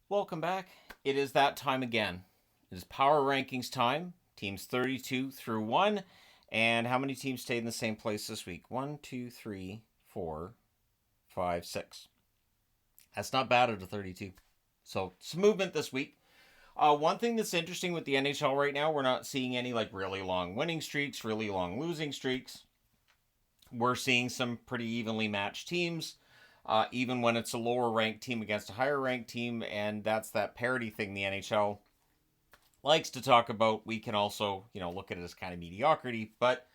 Welcome back. It is that time again. It is power rankings time. Teams 32 through 1. And how many teams stayed in the same place this week? 1, 2, 3, 4, 5, 6. That's not bad at a 32. So, some movement this week. One thing that's interesting with the NHL right now, we're not seeing any really long winning streaks, really long losing streaks. We're seeing some pretty evenly matched teams, even when it's a lower ranked team against a higher ranked team, and that's that parity thing the NHL likes to talk about. We can also, look at it as kind of mediocrity, but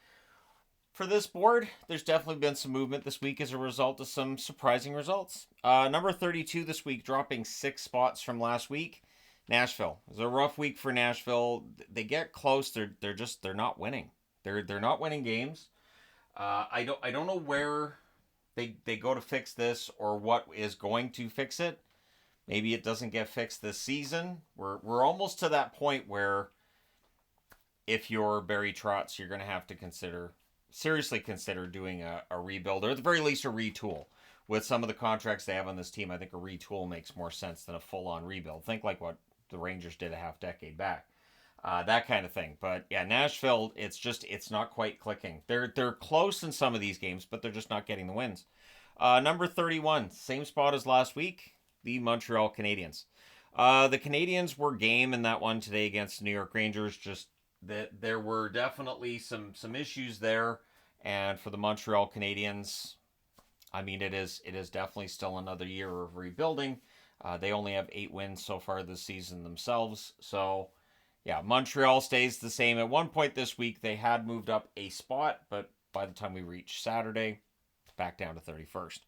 for this board, there's definitely been some movement this week as a result of some surprising results. Number 32 this week, dropping 6 spots from last week. Nashville. It was a rough week for Nashville. They get close. They're not winning. They're not winning games. I don't know where they go to fix this or what is going to fix it. Maybe it doesn't get fixed this season. We're almost to that point where if you're Barry Trotz, you're going to have to seriously consider doing a rebuild, or at the very least a retool. With some of the contracts they have on this team, I think a retool makes more sense than a full-on rebuild. Think like what the Rangers did a half-decade back. That kind of thing. But yeah, Nashville, it's not quite clicking. They're close in some of these games, but they're just not getting the wins. Number 31, same spot as last week, the Montreal Canadiens. The Canadiens were game in that one today against the New York Rangers. Just that there were definitely some issues there, and for the Montreal Canadiens, I mean it is definitely still another year of rebuilding. They only have 8 wins so far this season themselves, so yeah, Montreal stays the same. At one point this week, they had moved up a spot, but by the time we reach Saturday, back down to 31st.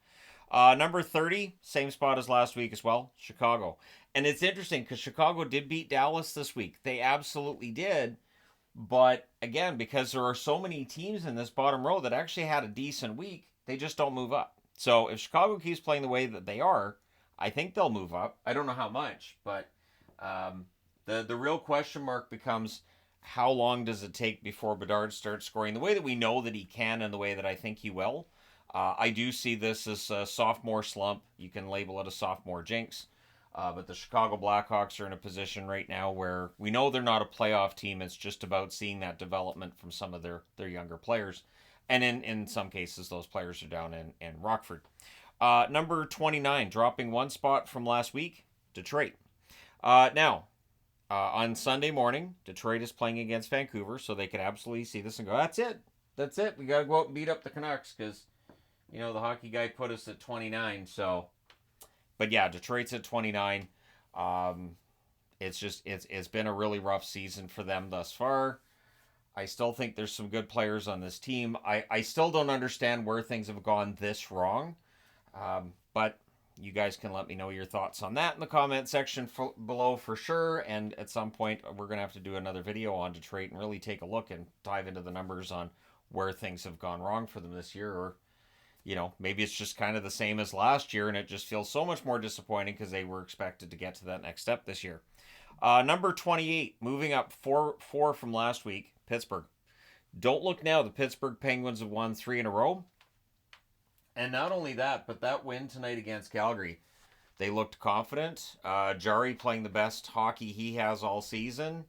Number 30, same spot as last week as well, Chicago. And it's interesting because Chicago did beat Dallas this week. They absolutely did. But again, because there are so many teams in this bottom row that actually had a decent week, they just don't move up. So if Chicago keeps playing the way that they are, I think they'll move up. I don't know how much, but the real question mark becomes how long does it take before Bedard starts scoring the way that we know that he can and the way that I think he will. I do see this as a sophomore slump. You can label it a sophomore jinx. But the Chicago Blackhawks are in a position right now where we know they're not a playoff team. It's just about seeing that development from some of their younger players. And in some cases, those players are down in Rockford. Number 29, dropping 1 spot from last week, Detroit. Now, on Sunday morning, Detroit is playing against Vancouver, so they could absolutely see this and go, that's it. That's it. We got to go out and beat up the Canucks because, the hockey guy put us at 29. So, but yeah, Detroit's at 29. It's been a really rough season for them thus far. I still think there's some good players on this team. I still don't understand where things have gone this wrong. But you guys can let me know your thoughts on that in the comment section below for sure. And at some point, we're going to have to do another video on Detroit and really take a look and dive into the numbers on where things have gone wrong for them this year. Or, maybe it's just kind of the same as last year and it just feels so much more disappointing because they were expected to get to that next step this year. Number 28, moving up four from last week, Pittsburgh. Don't look now. The Pittsburgh Penguins have won 3 in a row. And not only that, but that win tonight against Calgary, they looked confident. Jari playing the best hockey he has all season.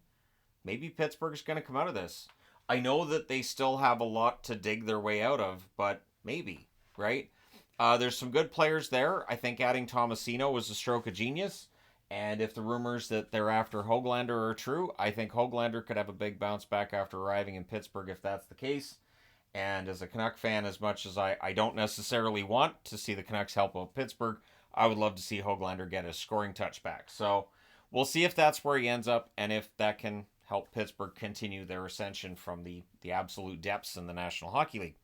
Maybe Pittsburgh's going to come out of this. I know that they still have a lot to dig their way out of, but maybe, right? There's some good players there. I think adding Tomasino was a stroke of genius. And if the rumors that they're after Höglander are true, I think Höglander could have a big bounce back after arriving in Pittsburgh if that's the case. And as a Canuck fan, as much as I don't necessarily want to see the Canucks help out Pittsburgh, I would love to see Höglander get a scoring touch back. So we'll see if that's where he ends up and if that can help Pittsburgh continue their ascension from the absolute depths in the National Hockey League.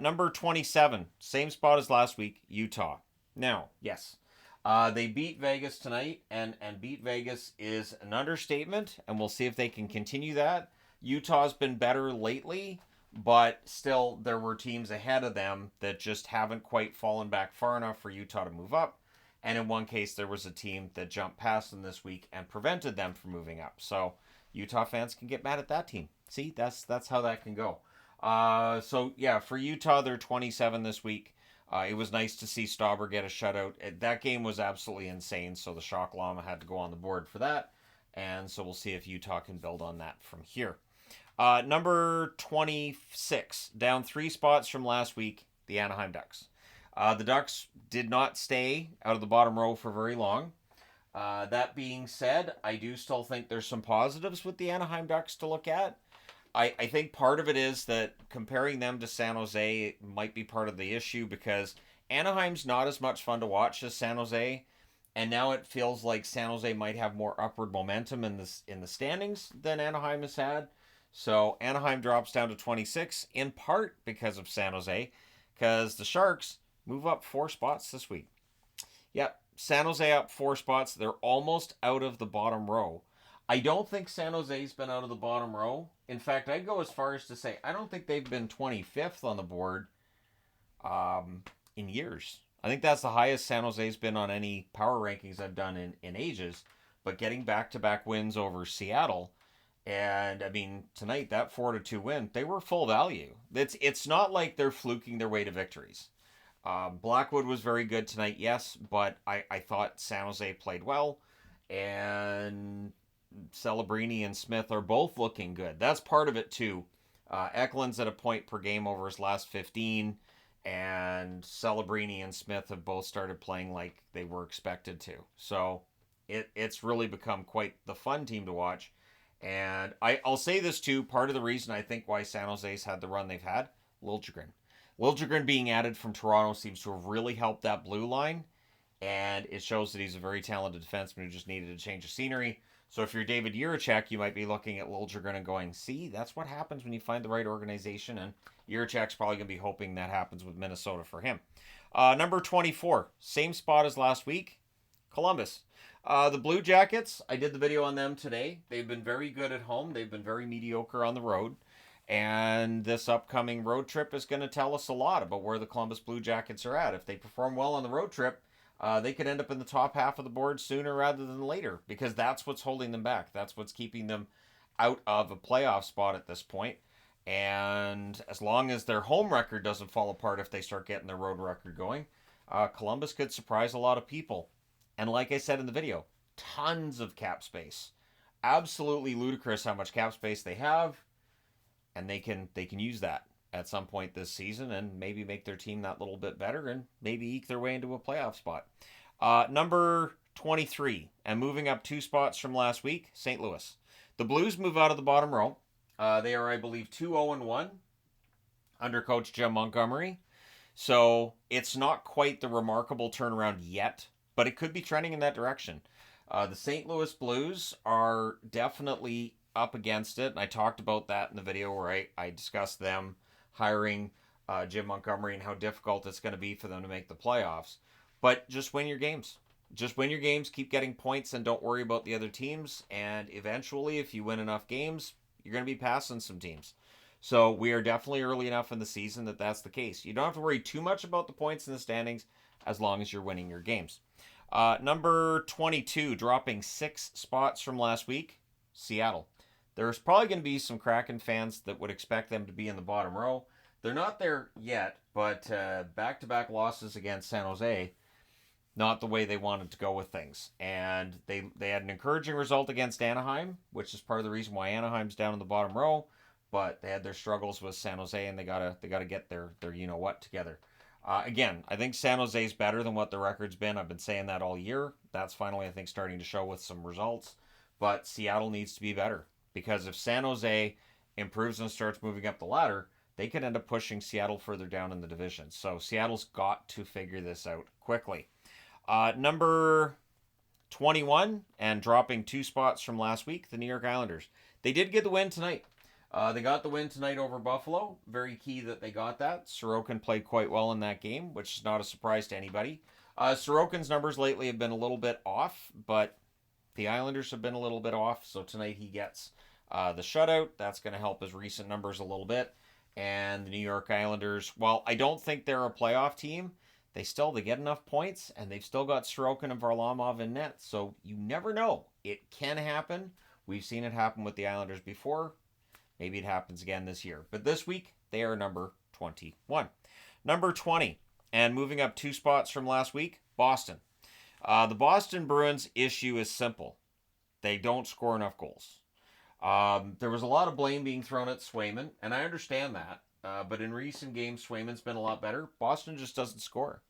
Number 27, same spot as last week, Utah. Now, yes, they beat Vegas tonight, and beat Vegas is an understatement, and we'll see if they can continue that. Utah's been better lately, but still there were teams ahead of them that just haven't quite fallen back far enough for Utah to move up. And in one case, there was a team that jumped past them this week and prevented them from moving up. So Utah fans can get mad at that team. See, that's how that can go. So yeah, for Utah, they're 27 this week. It was nice to see Stauber get a shutout. That game was absolutely insane, so the Shock Llama had to go on the board for that. And so we'll see if Utah can build on that from here. Number 26, down 3 spots from last week, the Anaheim Ducks. The Ducks did not stay out of the bottom row for very long. That being said, I do still think there's some positives with the Anaheim Ducks to look at. I think part of it is that comparing them to San Jose might be part of the issue because Anaheim's not as much fun to watch as San Jose, and now it feels like San Jose might have more upward momentum in the standings than Anaheim has had. So Anaheim drops down to 26 in part because of San Jose, because the Sharks move up 4 spots this week. Yep, San Jose up 4 spots. They're almost out of the bottom row. I don't think San Jose's been out of the bottom row. In fact, I'd go as far as to say I don't think they've been 25th on the board in years. I think that's the highest San Jose's been on any power rankings I've done in ages. But getting back-to-back wins over Seattle, and I mean tonight that 4-2 win, they were full value. It's not like they're fluking their way to victories. Blackwood was very good tonight, yes, but I thought San Jose played well, and Celebrini and Smith are both looking good. That's part of it too. Eklund's at a point per game over his last 15, and Celebrini and Smith have both started playing like they were expected to. So it's really become quite the fun team to watch. And I'll say this too, part of the reason I think why San Jose's had the run they've had, Liljegren being added from Toronto seems to have really helped that blue line, and it shows that he's a very talented defenseman who just needed a change of scenery. So if you're David Jiricek, you might be looking at Liljegren and going, see, that's what happens when you find the right organization, and Jiricek's probably going to be hoping that happens with Minnesota for him. Number 24, same spot as last week, Columbus. The Blue Jackets, I did the video on them today. They've been very good at home. They've been very mediocre on the road. And this upcoming road trip is going to tell us a lot about where the Columbus Blue Jackets are at. If they perform well on the road trip, they could end up in the top half of the board sooner rather than later, because that's what's holding them back. That's what's keeping them out of a playoff spot at this point. And as long as their home record doesn't fall apart if they start getting their road record going, Columbus could surprise a lot of people. And like I said in the video, tons of cap space. Absolutely ludicrous how much cap space they have, and they can use that at some point this season and maybe make their team that little bit better and maybe eke their way into a playoff spot. Number 23, and moving up 2 spots from last week, St. Louis. The Blues move out of the bottom row. They are, I believe, 2-0-1 under coach Jim Montgomery. So it's not quite the remarkable turnaround yet, but it could be trending in that direction. The St. Louis Blues are definitely up against it, and I talked about that in the video where I discussed them hiring Jim Montgomery and how difficult it's going to be for them to make the playoffs. But just win your games. Just win your games, keep getting points, and don't worry about the other teams. And eventually, if you win enough games, you're going to be passing some teams. So we are definitely early enough in the season that that's the case. You don't have to worry too much about the points in the standings as long as you're winning your games. Number 22, dropping 6 spots from last week, Seattle. There's probably going to be some Kraken fans that would expect them to be in the bottom row. They're not there yet, but back-to-back losses against San Jose, not the way they wanted to go with things. And they had an encouraging result against Anaheim, which is part of the reason why Anaheim's down in the bottom row. But they had their struggles with San Jose, and they gotta get their you-know-what together. Again, I think San Jose's better than what the record's been. I've been saying that all year. That's finally, I think, starting to show with some results. But Seattle needs to be better. Because if San Jose improves and starts moving up the ladder, they could end up pushing Seattle further down in the division. So Seattle's got to figure this out quickly. Number 21, and dropping 2 spots from last week, the New York Islanders. They did get the win tonight. They got the win tonight over Buffalo. Very key that they got that. Sorokin played quite well in that game, which is not a surprise to anybody. Sorokin's numbers lately have been a little bit off, but the Islanders have been a little bit off, so tonight he gets the shutout. That's going to help his recent numbers a little bit. And the New York Islanders, while I don't think they're a playoff team, they get enough points, and they've still got Sorokin and Varlamov in net. So you never know. It can happen. We've seen it happen with the Islanders before. Maybe it happens again this year. But this week, they are number 21. Number 20, And moving up 2 spots from last week, Boston. The Boston Bruins issue is simple. They don't score enough goals. There was a lot of blame being thrown at Swayman, and I understand that. But in recent games, Swayman's been a lot better. Boston just doesn't score.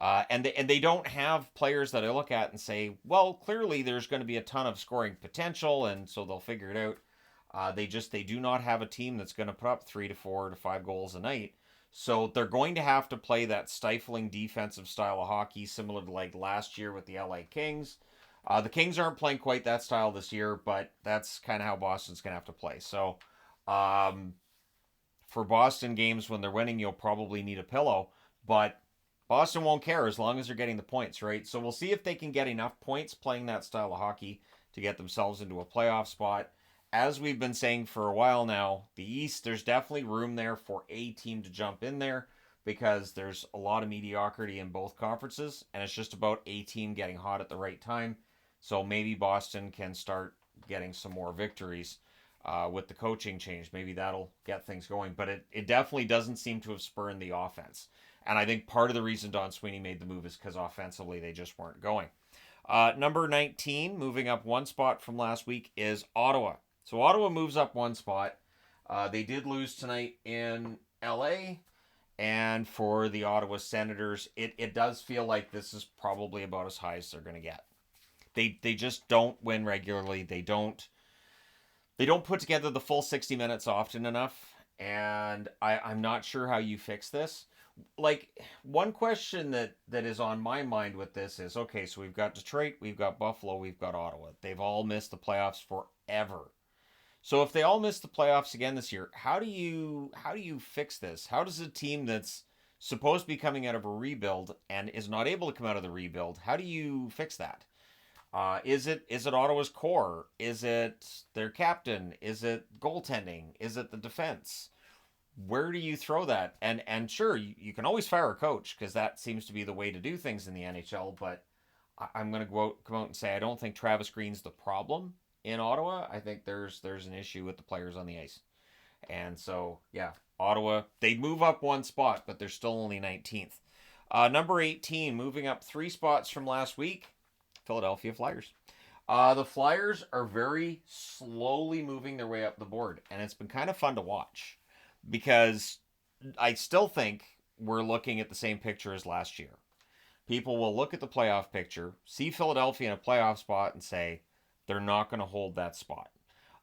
And they don't have players that I look at and say, well, clearly there's going to be a ton of scoring potential, and so they'll figure it out. They do not have a team that's going to put up 3 to 4 to 5 goals a night. So they're going to have to play that stifling defensive style of hockey, similar to like last year with the LA Kings. The Kings aren't playing quite that style this year, but that's kind of how Boston's going to have to play. So for Boston games when they're winning, you'll probably need a pillow, but Boston won't care as long as they're getting the points, right? So we'll see if they can get enough points playing that style of hockey to get themselves into a playoff spot. As we've been saying for a while now, the East, there's definitely room there for a team to jump in there because there's a lot of mediocrity in both conferences, and it's just about a team getting hot at the right time. So maybe Boston can start getting some more victories with the coaching change. Maybe that'll get things going, but it definitely doesn't seem to have spurred the offense. And I think part of the reason Don Sweeney made the move is because offensively they just weren't going. Number 19, moving up 1 spot from last week, is Ottawa. So Ottawa moves up 1 spot. They did lose tonight in LA. And for the Ottawa Senators, it does feel like this is probably about as high as they're going to get. They just don't win regularly. They don't put together the full 60 minutes often enough. And I'm not sure how you fix this. Like, one question that is on my mind with this is, okay, so we've got Detroit, we've got Buffalo, we've got Ottawa. They've all missed the playoffs forever. So if they all miss the playoffs again this year, how do you fix this? How does a team that's supposed to be coming out of a rebuild and is not able to come out of the rebuild, how do you fix that? Is it Ottawa's core? Is it their captain? Is it goaltending? Is it the defense? Where do you throw that? And sure, you can always fire a coach because that seems to be the way to do things in the NHL. But I'm going to come out and say I don't think Travis Green's the problem in Ottawa. I think there's an issue with the players on the ice. And so, yeah, Ottawa, they move up 1 spot, but they're still only 19th. Number 18, moving up 3 spots from last week, Philadelphia Flyers. The Flyers are very slowly moving their way up the board, and it's been kind of fun to watch. Because I still think we're looking at the same picture as last year. People will look at the playoff picture, see Philadelphia in a playoff spot, and say they're not going to hold that spot.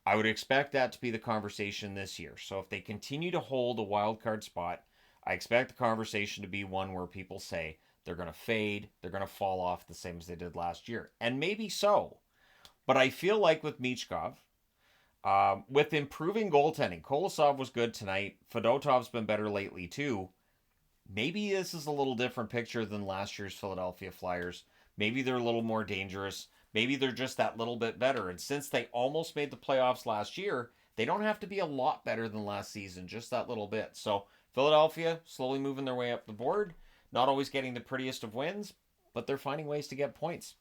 I would expect that to be the conversation this year. So if they continue to hold a wild card spot, I expect the conversation to be one where people say they're going to fade, they're going to fall off the same as they did last year. And maybe so. But I feel like with Michkov, with improving goaltending, Kolosov was good tonight. Fedotov's been better lately too. Maybe this is a little different picture than last year's Philadelphia Flyers. Maybe they're a little more dangerous. Maybe they're just that little bit better. And since they almost made the playoffs last year, they don't have to be a lot better than last season, just that little bit. So Philadelphia slowly moving their way up the board. Not always getting the prettiest of wins, but they're finding ways to get points.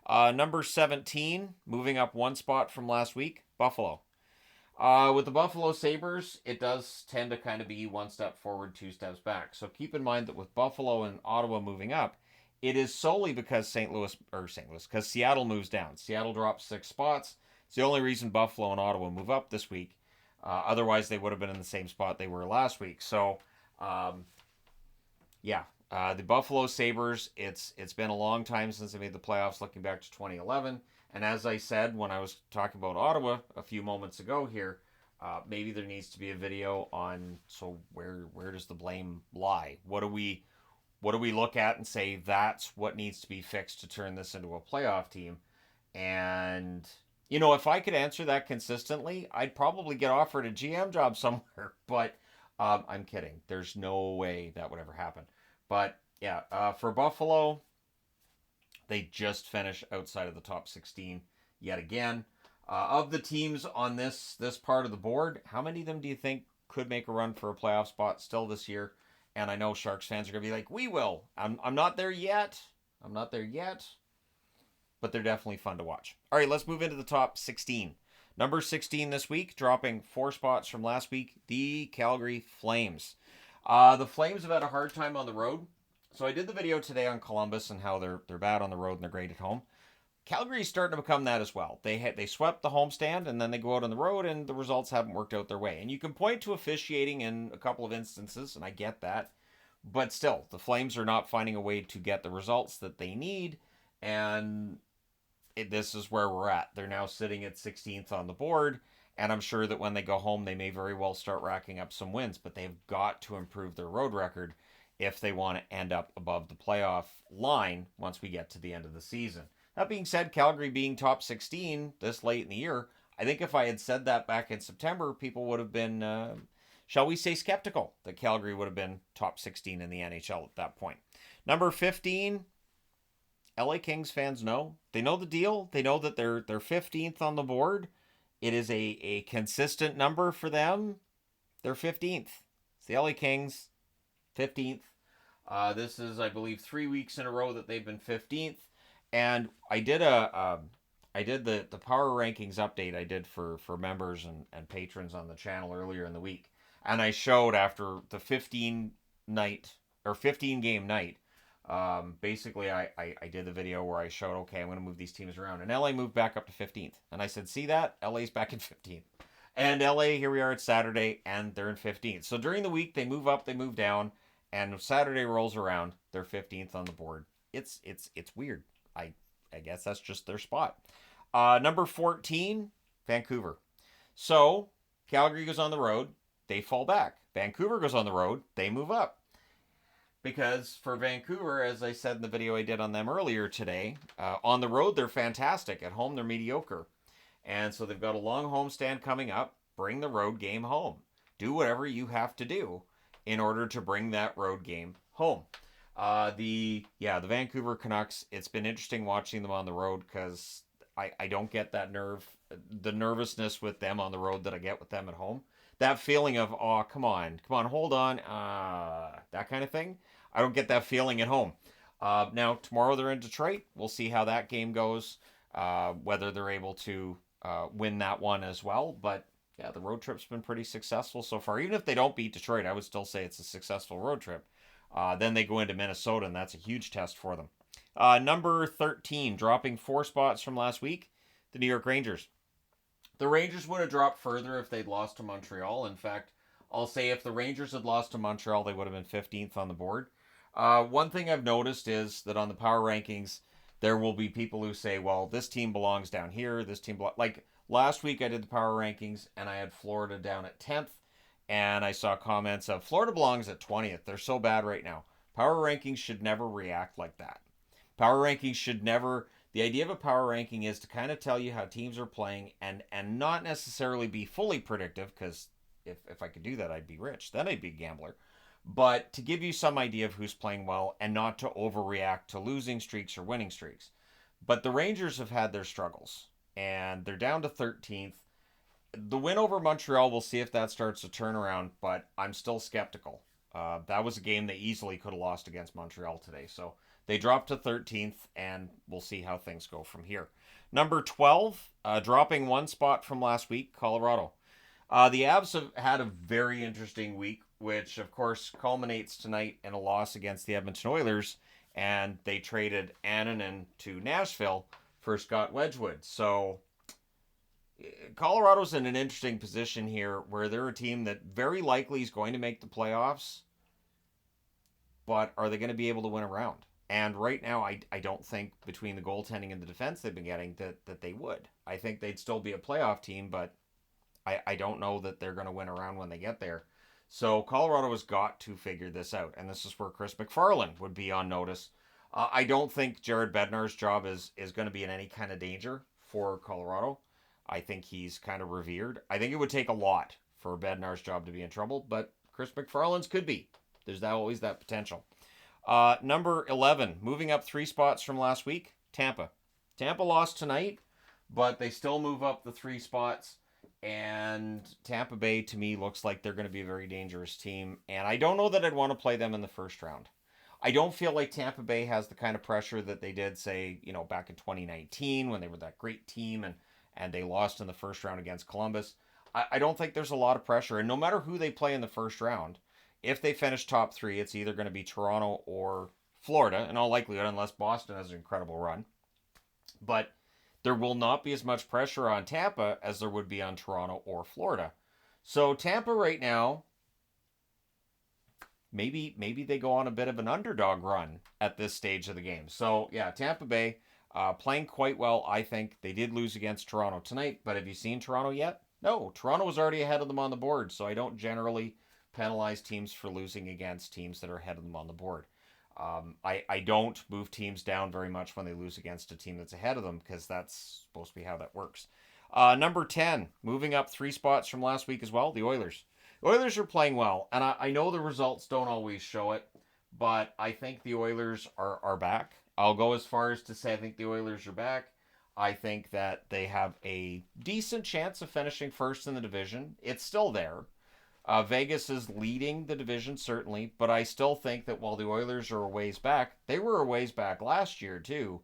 Number 17, moving up 1 spot from last week, Buffalo. With the Buffalo Sabres, it does tend to kind of be 1 step forward, 2 steps back. So keep in mind that with Buffalo and Ottawa moving up, it is solely because because Seattle moves down. Seattle drops 6 spots. It's the only reason Buffalo and Ottawa move up this week. Otherwise, they would have been in the same spot they were last week. So, the Buffalo Sabres, it's been a long time since they made the playoffs, looking back to 2011. And as I said when I was talking about Ottawa a few moments ago here, maybe there needs to be a video on, so where does the blame lie? What do we look at and say that's what needs to be fixed to turn this into a playoff team? And, if I could answer that consistently, I'd probably get offered a GM job somewhere. But I'm kidding. There's no way that would ever happen. But, yeah, for Buffalo, they just finished outside of the top 16 yet again. Of the teams on this part of the board, how many of them do you think could make a run for a playoff spot still this year? And I know Sharks fans are going to be like, we will. I'm not there yet. But they're definitely fun to watch. All right, let's move into the top 16. Number 16 this week, dropping 4 spots from last week, the Calgary Flames. The Flames have had a hard time on the road. So I did the video today on Columbus and how they're bad on the road and they're great at home. Calgary's starting to become that as well. They swept the homestand and then they go out on the road and the results haven't worked out their way. And you can point to officiating in a couple of instances, and I get that. But still, the Flames are not finding a way to get the results that they need, and this is where we're at. They're now sitting at 16th on the board, and I'm sure that when they go home, they may very well start racking up some wins, but they've got to improve their road record if they want to end up above the playoff line once we get to the end of the season. That being said, Calgary being top 16 this late in the year, I think if I had said that back in September, people would have been, shall we say, skeptical that Calgary would have been top 16 in the NHL at that point. Number 15, LA Kings fans know. They know the deal. They know that they're 15th on the board. It is a consistent number for them. They're 15th. It's the LA Kings, 15th. This is, I believe, 3 weeks in a row that they've been 15th. And I did the power rankings update I did for members and patrons on the channel earlier in the week. And I showed after the 15 game night, basically I did the video where I showed, okay, I'm going to move these teams around. And LA moved back up to 15th. And I said, see that? LA's back in 15th. And LA, here we are, it's Saturday, and they're in 15th. So during the week, they move up, they move down. And if Saturday rolls around, they're 15th on the board. It's weird. I guess that's just their spot. Number 14, Vancouver. So Calgary goes on the road, they fall back. Vancouver goes on the road, they move up. Because for Vancouver, as I said in the video I did on them earlier today, on the road they're fantastic. At home they're mediocre. And so they've got a long homestand coming up. Bring the road game home. Do whatever you have to do in order to bring that road game home. The Vancouver Canucks, it's been interesting watching them on the road because I don't get that the nervousness with them on the road that I get with them at home. That feeling of, oh, come on, hold on, that kind of thing. I don't get that feeling at home. Now, tomorrow they're in Detroit. We'll see how that game goes, whether they're able to win that one as well. But, yeah, the road trip's been pretty successful so far. Even if they don't beat Detroit, I would still say it's a successful road trip. Then they go into Minnesota, and that's a huge test for them. Number 13, dropping 4 spots from last week, the New York Rangers. The Rangers would have dropped further if they'd lost to Montreal. In fact, I'll say if the Rangers had lost to Montreal, they would have been 15th on the board. One thing I've noticed is that on the power rankings, there will be people who say, well, this team belongs down here, this team like last week I did the power rankings, and I had Florida down at 10th. And I saw comments of Florida belongs at 20th. They're so bad right now. Power rankings should never react like that. Power rankings should never. The idea of a power ranking is to kind of tell you how teams are playing and not necessarily be fully predictive, because if I could do that, I'd be rich. Then I'd be a gambler. But to give you some idea of who's playing well and not to overreact to losing streaks or winning streaks. But the Rangers have had their struggles, and they're down to 13th. The win over Montreal, we'll see if that starts to turn around, but I'm still skeptical. That was a game they easily could have lost against Montreal today. So they dropped to 13th, and we'll see how things go from here. Number 12, dropping 1 spot from last week, Colorado. The Avs have had a very interesting week, which, of course, culminates tonight in a loss against the Edmonton Oilers, and they traded Annunen to Nashville for Scott Wedgwood. So Colorado's in an interesting position here where they're a team that very likely is going to make the playoffs, but are they going to be able to win a round? And right now, I don't think between the goaltending and the defense they've been getting that they would. I think they'd still be a playoff team, but I don't know that they're going to win a round when they get there. So Colorado has got to figure this out, and this is where Chris MacFarland would be on notice. I don't think Jared Bednar's job is going to be in any kind of danger for Colorado. I think he's kind of revered. I think it would take a lot for Bednar's job to be in trouble, but Chris MacFarland's could be. There's always that potential. Number 11, moving up 3 spots from last week, Tampa. Tampa lost tonight, but they still move up the 3 spots. And Tampa Bay, to me, looks like they're going to be a very dangerous team. And I don't know that I'd want to play them in the first round. I don't feel like Tampa Bay has the kind of pressure that they did, say, back in 2019 when they were that great team and they lost in the first round against Columbus. I don't think there's a lot of pressure. And no matter who they play in the first round, if they finish top 3, it's either going to be Toronto or Florida, in all likelihood, unless Boston has an incredible run. But there will not be as much pressure on Tampa as there would be on Toronto or Florida. So Tampa right now, maybe they go on a bit of an underdog run at this stage of the game. So yeah, Tampa Bay playing quite well. I think they did lose against Toronto tonight, but have you seen Toronto yet? No, Toronto was already ahead of them on the board, so I don't generally penalize teams for losing against teams that are ahead of them on the board. I don't move teams down very much when they lose against a team that's ahead of them because that's supposed to be how that works. Number 10, moving up 3 spots from last week as well, the Oilers. The Oilers are playing well, and I know the results don't always show it, but I think the Oilers are back. I'll go as far as to say I think the Oilers are back. I think that they have a decent chance of finishing first in the division. It's still there. Vegas is leading the division, certainly, but I still think that while the Oilers are a ways back, they were a ways back last year, too,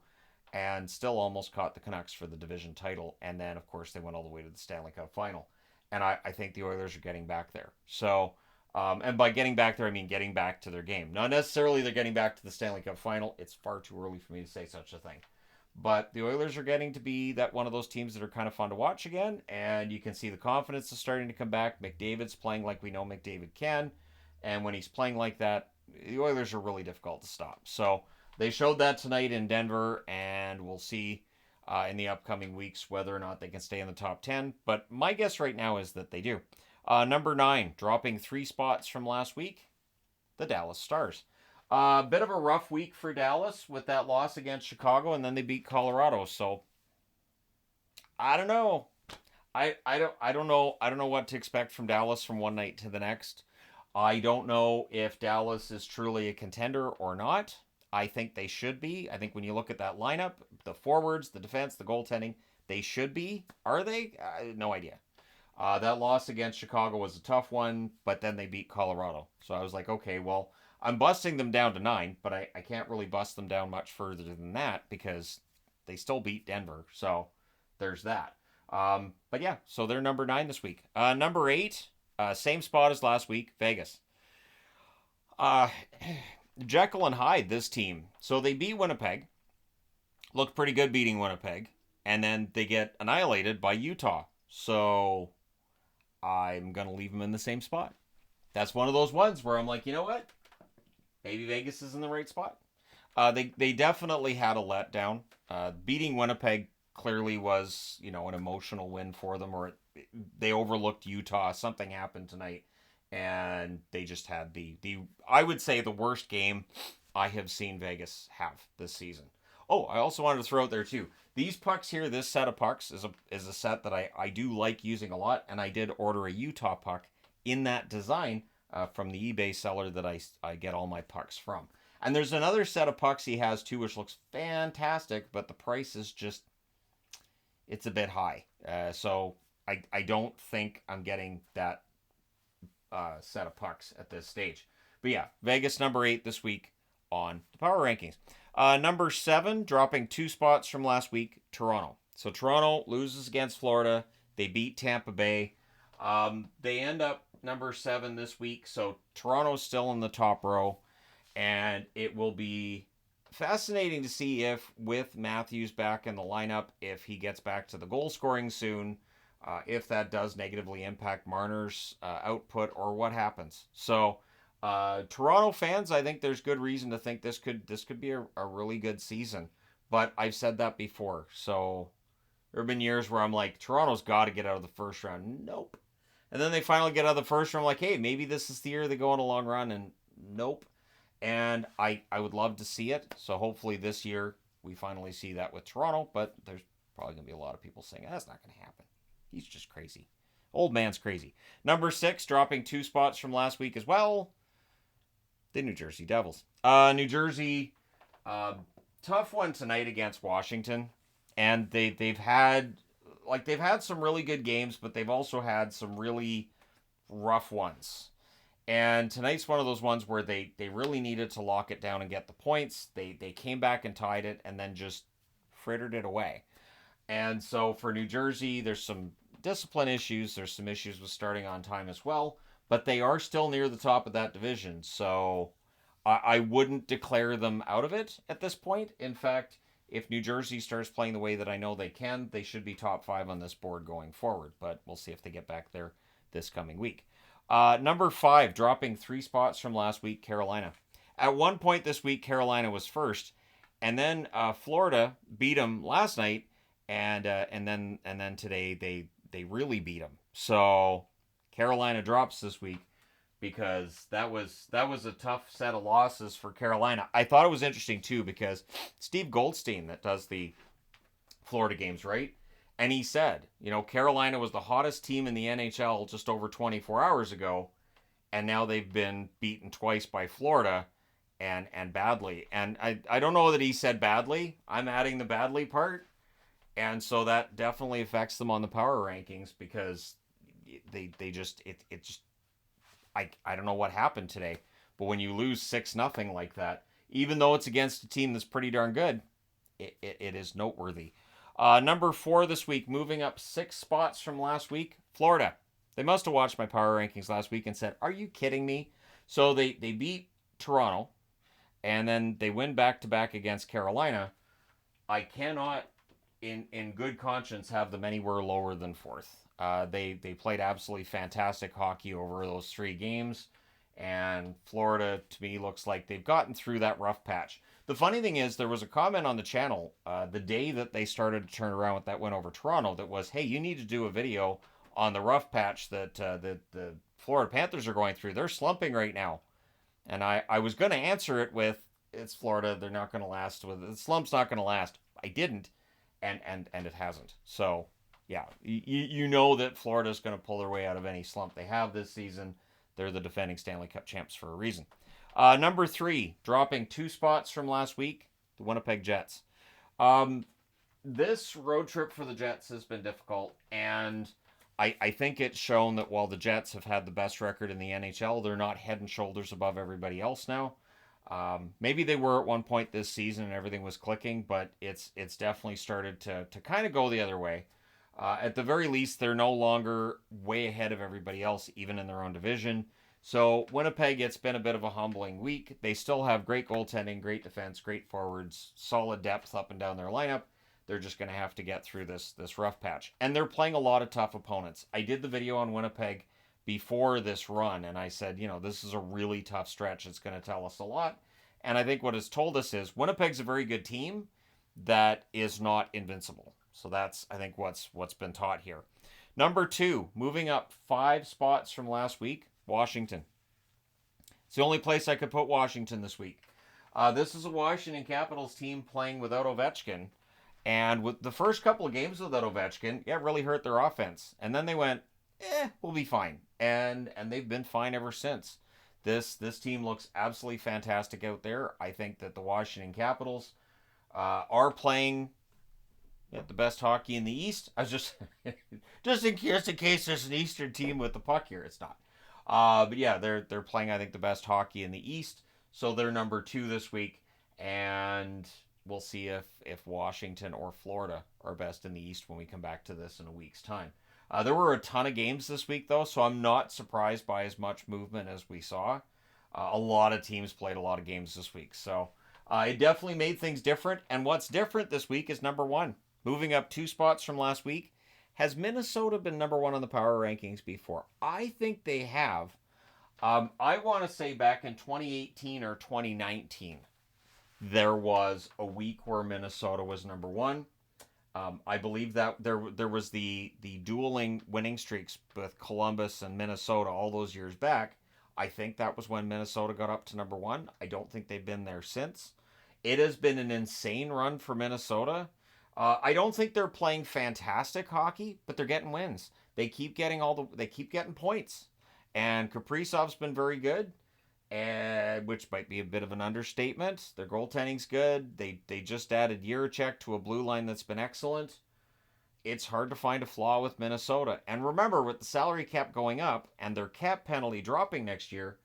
and still almost caught the Canucks for the division title. And then, of course, they went all the way to the Stanley Cup final. And I think the Oilers are getting back there. So, and by getting back there, I mean getting back to their game. Not necessarily they're getting back to the Stanley Cup final. It's far too early for me to say such a thing. But the Oilers are getting to be that one of those teams that are kind of fun to watch again, and you can see the confidence is starting to come back. McDavid's playing like we know McDavid can, and when he's playing like that, the Oilers are really difficult to stop. So they showed that tonight in Denver, and we'll see in the upcoming weeks whether or not they can stay in the top 10. But my guess right now is that they do. Number 9, dropping 3 spots from last week, the Dallas Stars. A bit of a rough week for Dallas with that loss against Chicago, and then they beat Colorado. So I don't know. I don't know what to expect from Dallas from one night to the next. I don't know if Dallas is truly a contender or not. I think they should be. I think when you look at that lineup, the forwards, the defense, the goaltending, they should be. Are they? No idea. That loss against Chicago was a tough one, but then they beat Colorado. So I was like, okay, well, I'm busting them down to 9, but I can't really bust them down much further than that because they still beat Denver. So there's that. But yeah, so they're number 9 this week. Number 8, same spot as last week, Vegas. Jekyll and Hyde, this team. So they beat Winnipeg. Looked pretty good beating Winnipeg. And then they get annihilated by Utah. So I'm going to leave them in the same spot. That's one of those ones where I'm like, you know what? Maybe Vegas is in the right spot. They definitely had a letdown. Beating Winnipeg clearly was, an emotional win for them, or they overlooked Utah. Something happened tonight, and they just had the I would say the worst game I have seen Vegas have this season. Oh, I also wanted to throw out there too. These pucks here, this set of pucks is a set that I do like using a lot, and I did order a Utah puck in that design. From the eBay seller that I get all my pucks from. And there's another set of pucks he has too, which looks fantastic, but the price is just, it's a bit high. So I don't think I'm getting that set of pucks at this stage. But yeah, Vegas number 8 this week on the Power Rankings. Number 7, dropping 2 spots from last week, Toronto. So Toronto loses against Florida. They beat Tampa Bay. They end up number 7 this week, so Toronto's still in the top row, and it will be fascinating to see if, with Matthews back in the lineup, if he gets back to the goal scoring soon, if that does negatively impact Marner's output, or what happens. So Toronto fans, I think there's good reason to think this could be a really good season, but I've said that before, so there have been years where I'm like, Toronto's got to get out of the first round. Nope. And then they finally get out of the first round. I'm like, hey, maybe this is the year they go on a long run. And nope. And I would love to see it. So hopefully this year we finally see that with Toronto. But there's probably going to be a lot of people saying, that's not going to happen. He's just crazy. Old man's crazy. Number 6, dropping 2 spots from last week as well. The New Jersey Devils. New Jersey, tough one tonight against Washington. And they've had some really good games, but they've also had some really rough ones. And tonight's one of those ones where they really needed to lock it down and get the points. They came back and tied it and then just frittered it away. And so for New Jersey, there's some discipline issues. There's some issues with starting on time as well. But they are still near the top of that division. So I wouldn't declare them out of it at this point. In fact, if New Jersey starts playing the way that I know they can, they should be top 5 on this board going forward. But we'll see if they get back there this coming week. Number 5, dropping 3 spots from last week, Carolina. At one point this week, Carolina was first, and then Florida beat them last night, and then today they really beat them. So Carolina drops this week because that was a tough set of losses for Carolina. I thought it was interesting too because Steve Goldstein, that does the Florida games, right? And he said, Carolina was the hottest team in the NHL just over 24 hours ago, and now they've been beaten twice by Florida and badly. And I don't know that he said badly. I'm adding the badly part. And so that definitely affects them on the power rankings because they just it just I don't know what happened today, but when you lose 6-0 like that, even though it's against a team that's pretty darn good, it is noteworthy. Number 4 this week, moving up 6 spots from last week, Florida. They must have watched my power rankings last week and said, "Are you kidding me?" So they beat Toronto, and then they win back-to-back against Carolina. I cannot, in good conscience, have them anywhere lower than 4th. They played absolutely fantastic hockey over those 3 games, and Florida, to me, looks like they've gotten through that rough patch. The funny thing is, there was a comment on the channel the day that they started to turn around with that win over Toronto that was, "Hey, you need to do a video on the rough patch that the Florida Panthers are going through. They're slumping right now." And I was going to answer it with, "It's Florida. They're not going to last. The slump's not going to last." I didn't, and it hasn't. So yeah, you know that Florida's going to pull their way out of any slump they have this season. They're the defending Stanley Cup champs for a reason. Number 3, dropping 2 spots from last week, the Winnipeg Jets. This road trip for the Jets has been difficult, and I think it's shown that while the Jets have had the best record in the NHL, they're not head and shoulders above everybody else now. Maybe they were at one point this season and everything was clicking, but it's definitely started to kind of go the other way. At the very least, they're no longer way ahead of everybody else, even in their own division. So Winnipeg, it's been a bit of a humbling week. They still have great goaltending, great defense, great forwards, solid depth up and down their lineup. They're just going to have to get through this rough patch. And they're playing a lot of tough opponents. I did the video on Winnipeg before this run, and I said, this is a really tough stretch. It's going to tell us a lot. And I think what it's told us is Winnipeg's a very good team that is not invincible. So that's, I think, what's been taught here. Number 2, moving up 5 spots from last week, Washington. It's the only place I could put Washington this week. This is a Washington Capitals team playing without Ovechkin. And with the first couple of games without Ovechkin, it really hurt their offense. And then they went, we'll be fine. And they've been fine ever since. This team looks absolutely fantastic out there. I think that the Washington Capitals are playing the best hockey in the East. I was just in case there's an Eastern team with the puck here. It's not. But yeah, they're playing, I think, the best hockey in the East. So they're number 2 this week. And we'll see if Washington or Florida are best in the East when we come back to this in a week's time. There were a ton of games this week, though, so I'm not surprised by as much movement as we saw. A lot of teams played a lot of games this week, so it definitely made things different. And what's different this week is number 1. Moving up 2 spots from last week. Has Minnesota been number 1 on the power rankings before? I think they have. I want to say back in 2018 or 2019, there was a week where Minnesota was number 1. I believe that there was the dueling winning streaks with Columbus and Minnesota all those years back. I think that was when Minnesota got up to number 1. I don't think they've been there since. It has been an insane run for Minnesota. I don't think they're playing fantastic hockey, but they're getting wins. They keep getting points, and Kaprizov's been very good. Which might be a bit of an understatement. Their goaltending's good. They just added Jiricek to a blue line that's been excellent. It's hard to find a flaw with Minnesota. And remember, with the salary cap going up and their cap penalty dropping next year,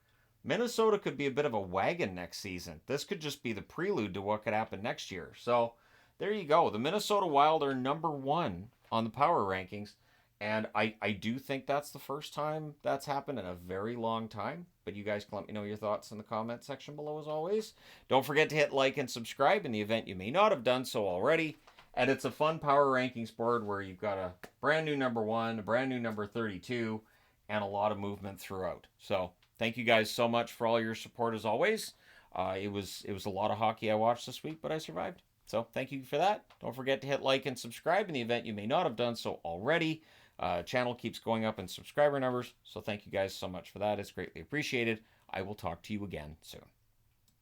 Minnesota could be a bit of a wagon next season. This could just be the prelude to what could happen next year. So there you go. The Minnesota Wild are number 1 on the power rankings. And I do think that's the first time that's happened in a very long time. But you guys can let me know your thoughts in the comment section below as always. Don't forget to hit like and subscribe in the event you may not have done so already. And it's a fun power rankings board where you've got a brand new number 1, a brand new number 32, and a lot of movement throughout. So thank you guys so much for all your support as always. It was a lot of hockey I watched this week, but I survived. So thank you for that. Don't forget to hit like and subscribe in the event you may not have done so already. Channel keeps going up in subscriber numbers, so thank you guys so much for that. It's greatly appreciated. I will talk to you again soon.